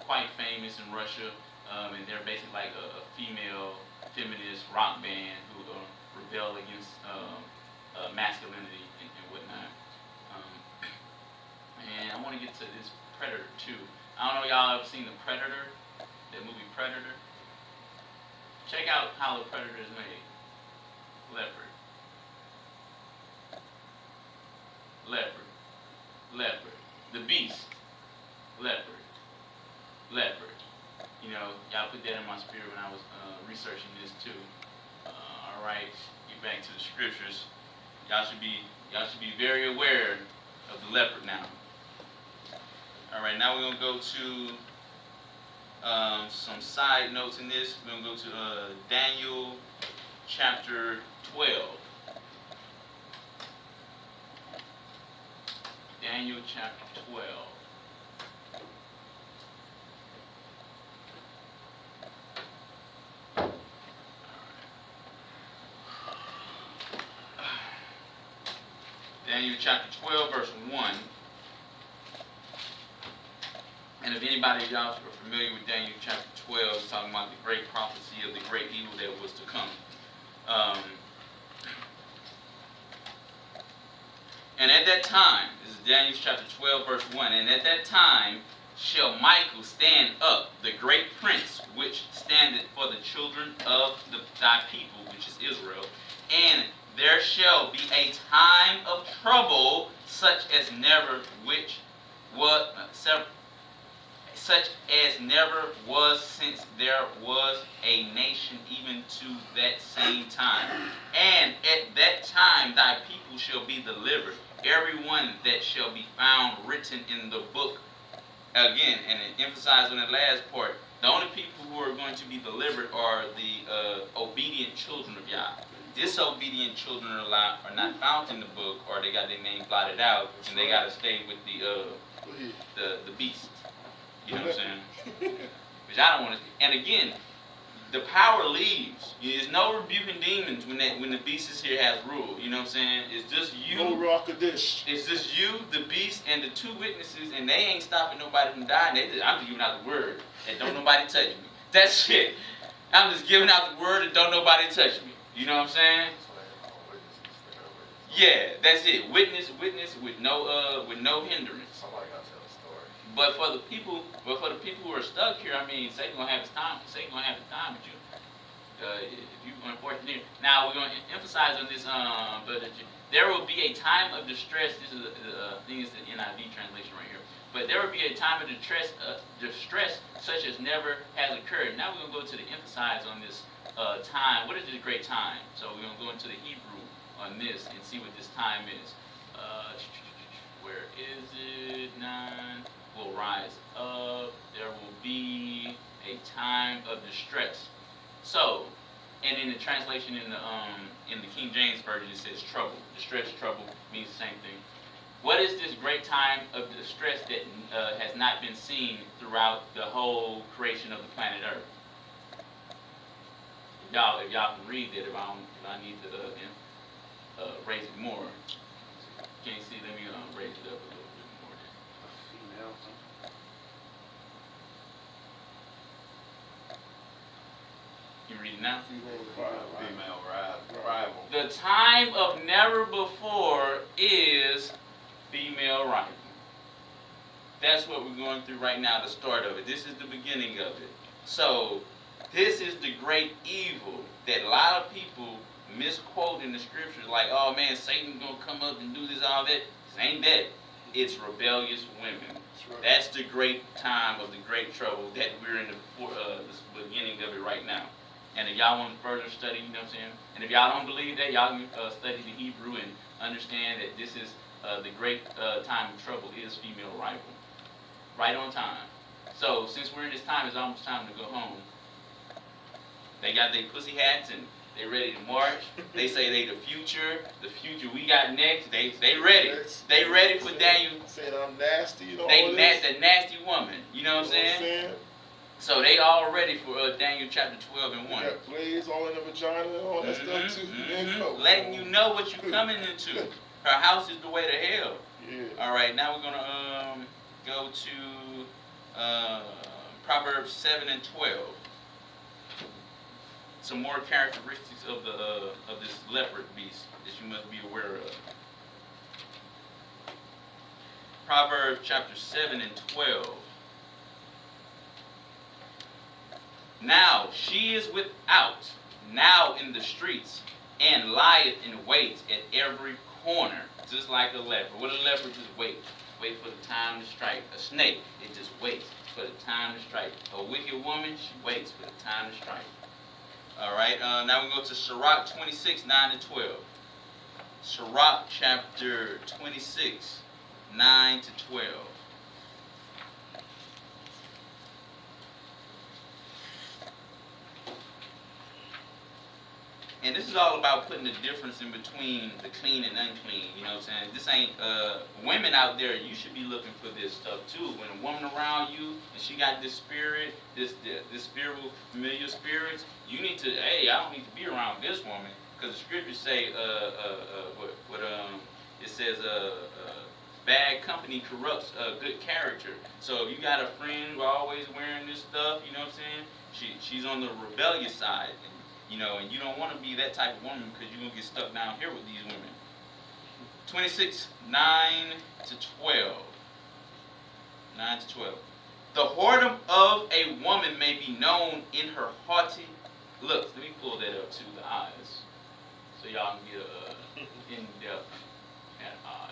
quite famous in Russia, and they're basically like a female feminist rock band who rebel against masculinity and whatnot. And I want to get to this Predator too. I don't know if y'all ever seen the Predator, that movie Predator. Check out how the Predator is made. Leopard. The beast. Leopard. You know, y'all put that in my spirit when I was researching this too. All right, get back to the scriptures. Y'all should be very aware of the leopard now. All right, now we're gonna go to some side notes in this. We're gonna go to Daniel chapter 12. Daniel chapter 12. Daniel chapter 12, verse 1. And if anybody of y'all are familiar with Daniel chapter 12, it's talking about the great prophecy of the great evil that was to come. And at that time, this is Daniel chapter 12, verse 1, and at that time shall Michael stand up, the great prince, which standeth for the children of thy people, which is Israel, and there shall be a time of trouble, such as never was since there was a nation, even to that same time. And at that time thy people shall be delivered, every one that shall be found written in the book. Again, and it emphasized on the last part, the only people who are going to be delivered are the obedient children of Yah. Disobedient children are not found in the book, or they got their name blotted out, and they got to stay with the beast. You know what I'm saying? Which I don't want to. And again, the power leaves. There's no rebuking demons when the beast is here has rule. You know what I'm saying? It's just you. No rock of this. It's just you, the beast, and the two witnesses, and they ain't stopping nobody from dying. I'm just giving out the word, and don't nobody touch me. That's it. I'm just giving out the word, and don't nobody touch me. You know what I'm saying? Yeah, that's it. Witness with no hindrance. Somebody gotta tell a story. But for the people who are stuck here, I mean, Satan gonna have his time. Satan gonna have his time with you. If you unfortunately. Now we're gonna emphasize on this. But there will be a time of distress. This is the NIV translation right here. But there will be a time of distress such as never has occurred. Now we're gonna go to the emphasize on this time. What is this great time? So we're gonna go into the Hebrew on this and see what this time is. Where is it? 9 will rise up. There will be a time of distress. So, and in the translation in the King James version, it says trouble. Distress, trouble means the same thing. What is this great time of distress that has not been seen throughout the whole creation of the planet Earth? If y'all can read that, if I need to raise it more. Can't see, let me raise it up a little bit more. Female. You read it now? Female rival. The time of never before is female rival. That's what we're going through right now, the start of it. This is the beginning of it. So, this is the great evil that a lot of people misquote in the scriptures, like, oh man, Satan gonna come up and do this, all that. This ain't that. It's rebellious women. That's the great time of the great trouble that we're in the beginning of it right now. And if y'all want to further study, you know what I'm saying? And if y'all don't believe that, y'all can study the Hebrew and understand that this is the great time of trouble is female rival. Right on time. So since we're in this time, it's almost time to go home. They got their pussy hats and they ready to march. They say they the future we got next. They ready. They ready for Daniel. Saying I'm nasty, you know. The nasty woman. You know what I'm saying? So they all ready for Daniel chapter 12 and 1. Got blades all in the vagina and all that stuff too. Letting you know what you're coming into. Her house is the way to hell. Yeah. All right, now we're gonna go to Proverbs 7 and 12. Some more characteristics of this leopard beast that you must be aware of. Proverbs chapter 7 and 12. Now she is without, now in the streets, and lieth in wait at every corner, just like a leopard. What a leopard just wait for the time to strike. A snake, it just waits for the time to strike. A wicked woman, she waits for the time to strike. All right, now we go to Sirach 26, 9 to 12. Sirach chapter 26, 9 to 12. And this is all about putting the difference in between the clean and unclean. You know what I'm saying? This ain't, women out there, you should be looking for this stuff too. When a woman around you, and she got this spirit, this spirit with familiar spirits, you need to, hey, I don't need to be around this woman. Because the scriptures say, it says bad company corrupts good character. So if you got a friend who always wearing this stuff, you know what I'm saying? She's on the rebellious side, and you don't want to be that type of woman because you're gonna get stuck down here with these women. 26, 9 to 12. 9 to 12. The whoredom of a woman may be known in her haughty looks. Let me pull that up to the eyes, so y'all can get a in-depth at eyes.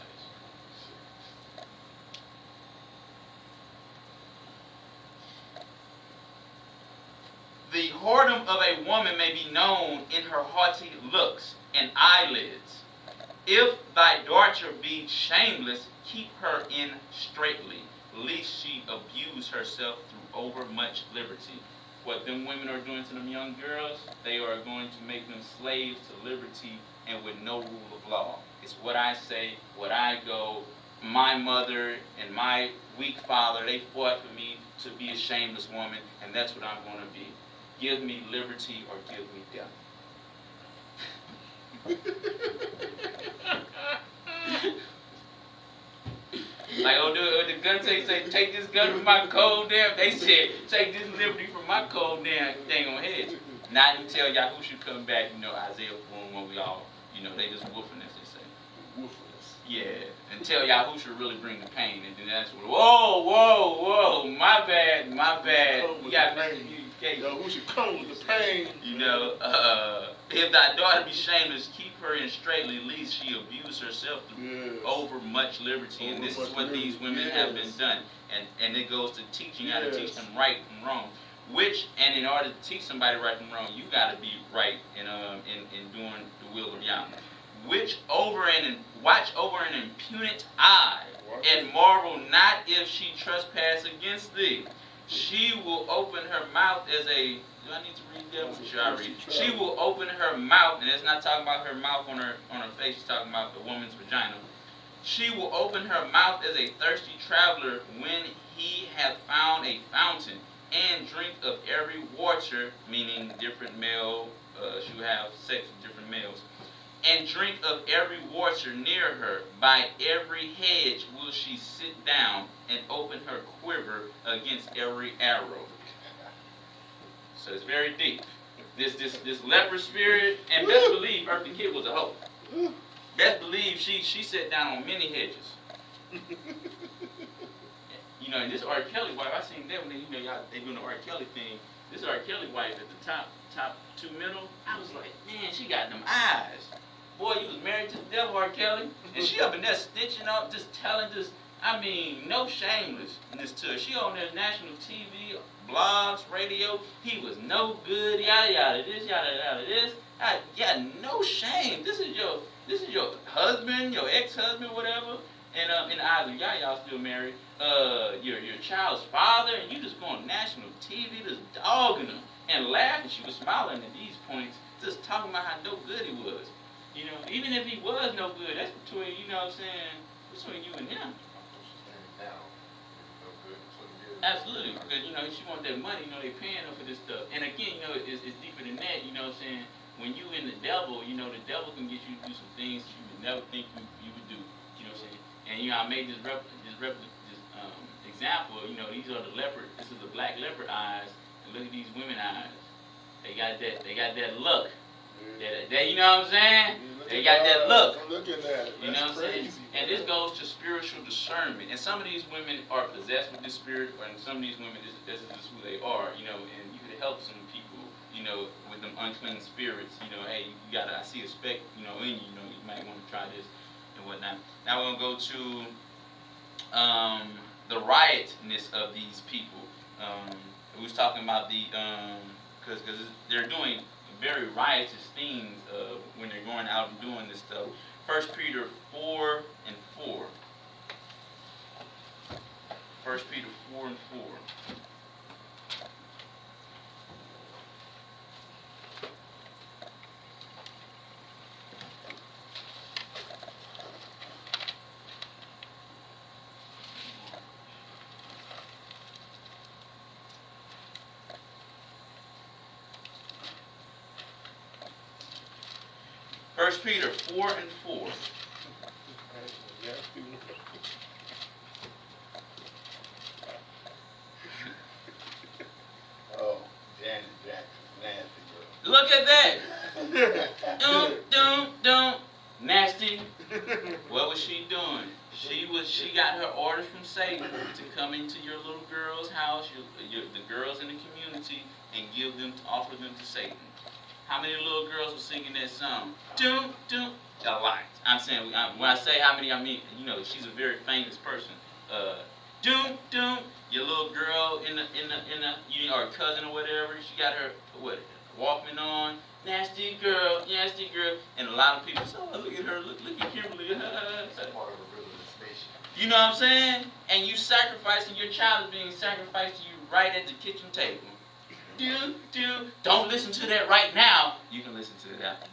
The whoredom of a woman may be known in her haughty looks and eyelids. If thy daughter be shameless, keep her in straitly, lest she abuse herself through overmuch liberty. What them women are doing to them young girls, they are going to make them slaves to liberty and with no rule of law. It's what I say, what I go. My mother and my weak father, they fought for me to be a shameless woman, and that's what I'm going to be. Give me liberty or give me death. Like, the gun say, take this gun from my cold damn. They said, take this liberty from my cold damn thing on head. Now you tell Yahushua come back, Isaiah 4 when we all, they just woofing, as they say. Woofers. Yeah, until Yahushua really bring the pain, and then that's what, whoa, my bad. You got me. Yahushua come with the pain. If thy daughter be shameless, keep her in straitly, lest she abuse herself through over much liberty. And this is what these women have been done. And it goes to teaching how to teach them right from wrong. And in order to teach somebody right from wrong, you got to be right in doing the will of Yahweh. Watch over an impudent eye, and marvel not if she trespass against thee. She will open her mouth as a... Do I need to read that one? Should I read? She will open her mouth, and it's not talking about her mouth on her face. It's talking about the woman's vagina. She will open her mouth as a thirsty traveler when he hath found a fountain, and drink of every water, meaning different male. She will have sex with different males. And drink of every water near her. By every hedge will she sit down, and open her quiver against every arrow. So it's very deep. This leper spirit, and best believe Eartha Kitt was a hoe. Best believe she sat down on many hedges. And this R. Kelly wife, I seen that when they doing the R. Kelly thing. This R. Kelly wife at the top two middle. I was like, man, she got them eyes. Boy, you was married to the devil, R. Kelly, and she up in there stitching up, just telling, no shamelessness to her. She on there national TV, blogs, radio. He was no good, yada yada this, yada yada this. Yeah, no shame. This is your husband, your ex-husband, whatever. And in the eyes of y'all still married. Your child's father, and you just going national TV, just dogging him and laughing. She was smiling at these points, just talking about how no good he was. Even if he was no good, that's between, between you and him. Absolutely, because she want that money. They paying her for this stuff. And again, it's deeper than that. When you in the devil, the devil can get you to do some things you would never think you would do. You know what I'm saying? And I made this example. These are the leopard. This is the black leopard eyes. And look at these women eyes. They got that look. That you know what I'm saying? They got that look. I'm looking at it. You know what I'm saying? And this goes to spiritual discernment. And some of these women are possessed with this spirit, and some of these women, this is just who they are. And you could help some people, with them unclean spirits. Hey, you gotta. I see a speck, in you. You might want to try this and whatnot. Now we're gonna go to the riotness of these people. We was talking about the because they're doing very riotous things when they're going out and doing this stuff. 1 Peter 4 and 4. 1 Peter 4 and 4. First Peter 4 and 4. nasty. Oh, Janet Jackson, nasty girl. Look at that. Don't. Nasty. What was she doing? She got her orders from Satan to come into your little girl's house, the girls in the community, and offer them to Satan. How many little girls were singing that song? A lot. I'm saying, when I say how many, I mean, she's a very famous person. Your little girl or cousin or whatever, she got her Walkman on. Nasty girl, and a lot of people say, oh, look at her, look at Kimberly. That's part of the rhythm of this nation. You know what I'm saying? And you sacrificing, your child is being sacrificed to you right at the kitchen table. Don't listen to that right now. You can listen to it after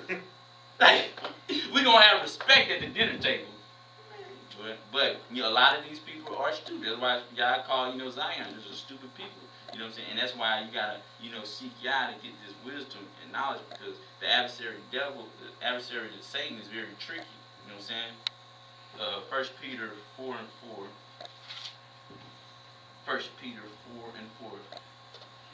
dinner. Like, we're going to have respect at the dinner table. But a lot of these people are stupid. That's why y'all call, Zionists are stupid people. You know what I'm saying? And that's why you gotta, seek Yah to get this wisdom and knowledge, because the adversary of Satan is very tricky. You know what I'm saying? 1 Peter 4 and 4. 1 Peter 4 and 4.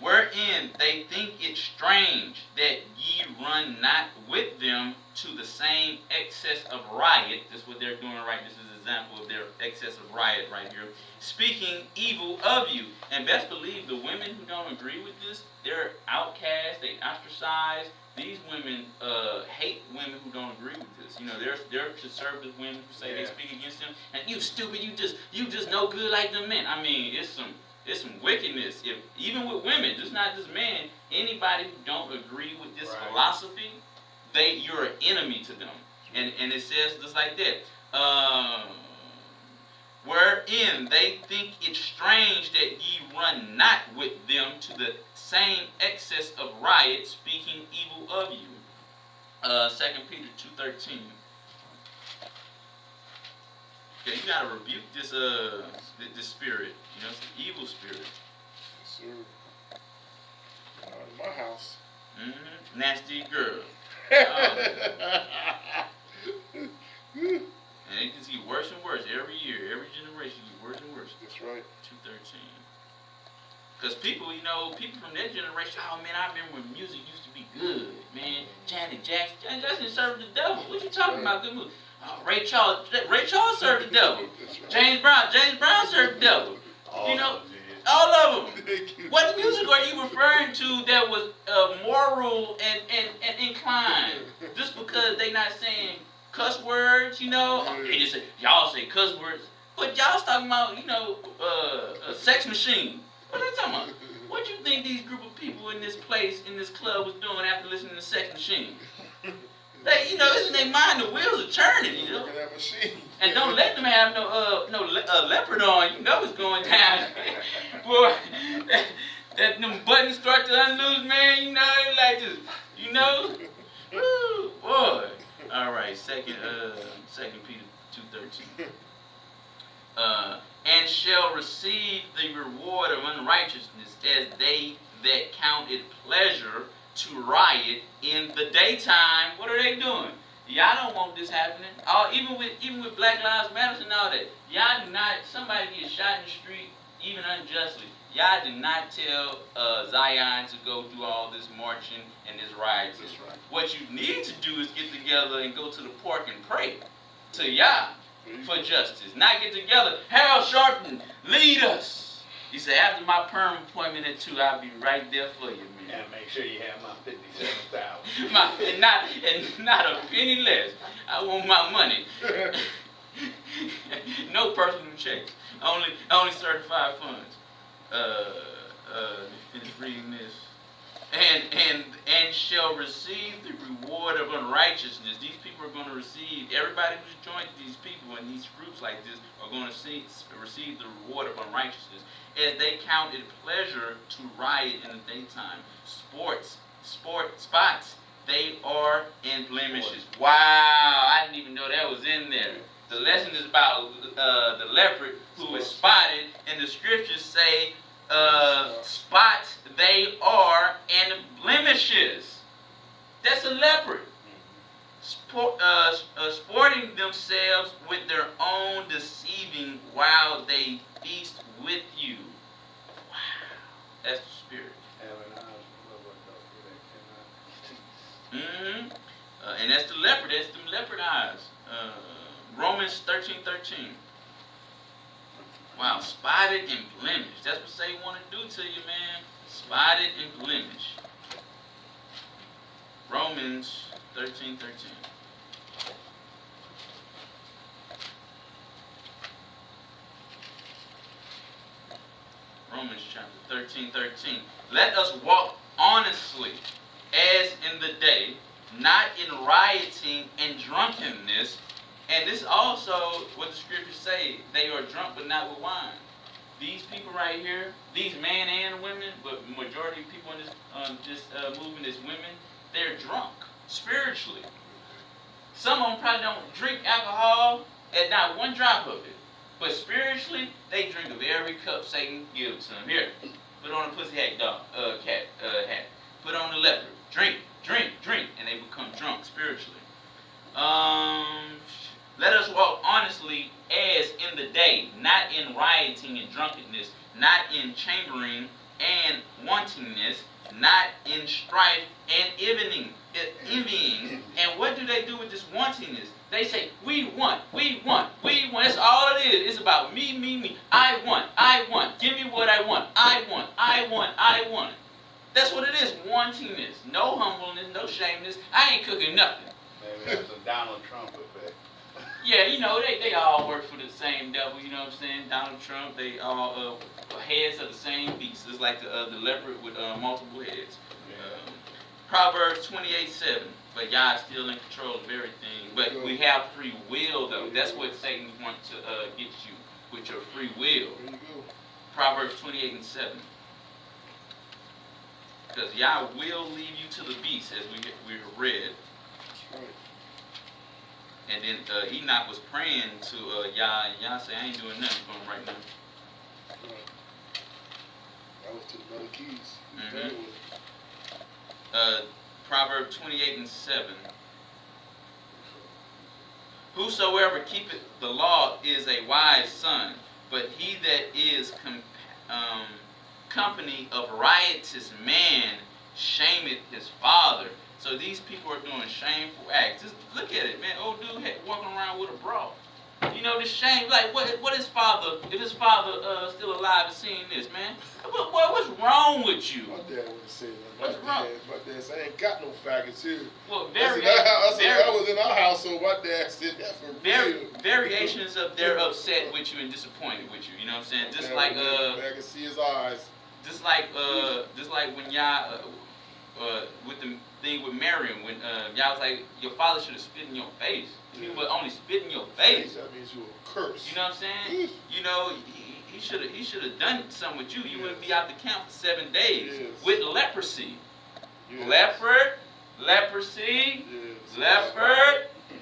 Wherein they think it strange that ye run not with them to the same excess of riot. This is what they're doing right. This is an example of their excess of riot right here. Speaking evil of you. And best believe the women who don't agree with this, they're outcast, they ostracized. These women hate women who don't agree with this. They're conservative women who say they speak against them. And you stupid, you just no good like them men. I mean, it's some wickedness. Even with women, just not just men, anybody who don't agree with this philosophy, you're an enemy to them. And it says just like that. Wherein they think it strange that ye run not with them to the same excess of riot, speaking evil of you. 2 Peter 2:13. Okay, you gotta rebuke this spirit. It's an evil spirit. Yes, sir. In my house. Mm-hmm. Nasty girl. And it just get worse and worse every year. Every generation gets worse and worse. That's right. 2:13. Because people from that generation, oh man, I remember when music used to be good, man. Janet Jackson. Janet Jackson served the devil. What you talking about? Good music. Ray Charles served the devil. Right. James Brown served the devil. All of them. What music are you referring to that was moral and inclined? Just because they not saying cuss words, they just say, y'all say cuss words, but y'all's talking about, a sex machine. What are they talking about? What you think these group of people in this place, in this club, was doing after listening to Sex Machine? It's in their mind, the wheels are turning, And don't let them have no leopard on, it's going down. Boy, that them buttons start to unloose, man, like this, Woo, boy. All right, 2 Peter 2:13. And shall receive the reward of unrighteousness as they that count it pleasure to riot in the daytime. What are they doing? Y'all don't want this happening. Even with Black Lives Matter and all that. Y'all do not. Somebody gets shot in the street, even unjustly. Y'all did not tell Zion to go do all this marching and this rioting. That's right. What you need to do is get together and go to the park and pray to Yah for justice. Not get together. Harold Sharpton, lead us. He said, after my perm appointment at 2, I'll be right there for you, man. And make sure you have my $57,000. and not a penny less. I want my money. No personal checks. Only certified funds. Finish reading this. And shall receive the reward of unrighteousness. These people are going to receive, everybody who's joined these people in these groups like this are going to receive the reward of unrighteousness, as they count it pleasure to riot in the daytime. Spots, they are in blemishes. Wow, I didn't even know that was in there. The lesson is about the leopard who is spotted, and the scriptures say spots they are and blemishes. That's a leopard. sporting themselves with their own deceiving while they feast with you. Wow, that's the spirit. And that's the leopard. That's them leopard eyes. Romans 13:13. Wow, spotted and blemished. That's what Satan want to do to you, man. Spotted and blemished. Romans 13:13. Romans chapter 13:13. Let us walk honestly as in the day, not in rioting and drunkenness. And this also what the scriptures say, they are drunk but not with wine. These people right here, these men and women, but majority of people in this movement is women, they're drunk spiritually. Some of them probably don't drink alcohol and not one drop of it. But spiritually, they drink of every cup Satan gives to them. Here, put on a pussy hat, hat. Put on the leopard. Drink, and they become drunk spiritually. Let us walk honestly as in the day, not in rioting and drunkenness, not in chambering and wantingness, not in strife and envying. And what do they do with this wantingness? They say, we want. That's all it is. It's about me. I want. Give me what I want. I want. That's what it is, wantingness. No humbleness, no shameness. I ain't cooking nothing. Maybe that's a Donald Trump effect. Yeah, you know, they all work for the same devil, you know what I'm saying? Donald Trump, they all heads of the same beast. It's like the leopard with multiple heads. Proverbs 28:7. But God's still in control of everything. But we have free will, though. That's what Satan wants to get you, with your free will. Proverbs 28:7. Because Yah will leave you to the beast, as we read. And then Enoch was praying to Yah, and Yah said, I ain't doing nothing for him right now. That was to the other keys. Proverbs 28:7. Whosoever keepeth the law is a wise son, but he that is company of riotous man shameth his father. So these people are doing shameful acts. Just look at it, man. Old dude walking around with a bra. You know, the shame. Like, what his father, if his father still alive and seeing this, man? What's wrong with you? My dad would have said that. What's wrong? My dad said, I ain't got no faggots here. Well, I was in our house, so my dad said that for real. Variations of they're upset with you and disappointed with you. You know what I'm saying? Just like I can see his eyes. Just like when y'all with the thing with Miriam, when y'all was like, your father should have spit in your face. He would only spit in your face. That means you were cursed. You know what I'm saying? You know, he should have done something with you. You wouldn't be out the camp for 7 days with leprosy. Leopard, leprosy,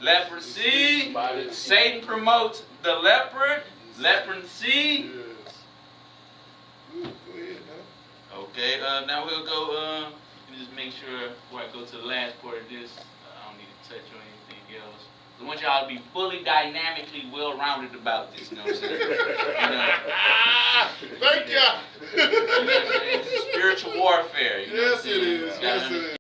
leprosy. Satan promotes the leopard, leprosy. Go ahead, man. Okay, now we'll go. Let me just make sure before I go to the last part of this, I don't need to touch on anything else. I want y'all to be fully dynamically well-rounded about this. You know what I'm saying? Thank you. It's spiritual warfare. You know yes, it is. Yes, it is.